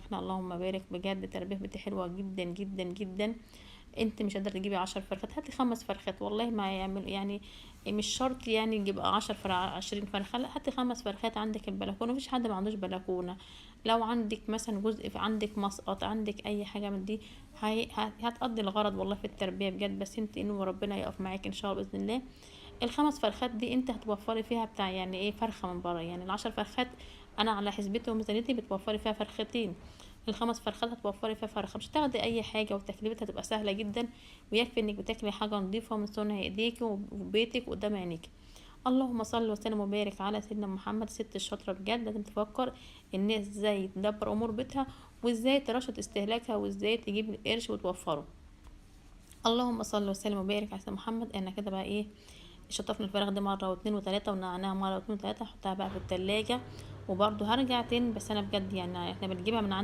فرخنا اللهم بارك. بجد التربيه بتاعتي حلوه جدا جدا جدا. انت مش قادره تجيبي 10 فرخات، هاتي 5 فرخات والله ما يعمل يعني. مش شرط يعني نجيب 20 فرخه، لا هاتي 5 فرخات عندك البلكونه. مفيش حد ما عندوش بلكونه. لو عندك مثلا جزء عندك مسقط، عندك اي حاجه من دي، هتقضي الغرض والله في التربيه بجد. بس انت انه ربنا يقف معاك ان شاء الله باذن الله. ال5 فرخات دي انت هتوفري فيها بتاع يعني ايه فرخه من بره. يعني ال10 فرخات انا على حسبتي وميزانيتي بتوفري فيها فرختين. ال5 فرخات هتوفري فيها فرخه، مش هتاخدي اي حاجه، وتكلفتها هتبقى سهله جدا. ويكفي انك بتاكلي حاجه نظيفه من صنع ايديك وبيتك قدام عينيك. اللهم صل وسلم وبارك على سيدنا محمد. ست الشاطره بجد لازم تفكر الناس ازاي تدبر امور بيتها، وازاي ترشد استهلاكها، وازاي تجيب القرش وتوفره. اللهم صل وسلم وبارك على سيدنا محمد. انا كده بقى ايه، شطفنا الفراخ دي مره واتنين وتلاته، ونقعناها مره واتنين وتلاته، احطها بقى في التلاجة. وبرضه هرجع تاني، بس انا بجد يعني احنا بنجيبها من عند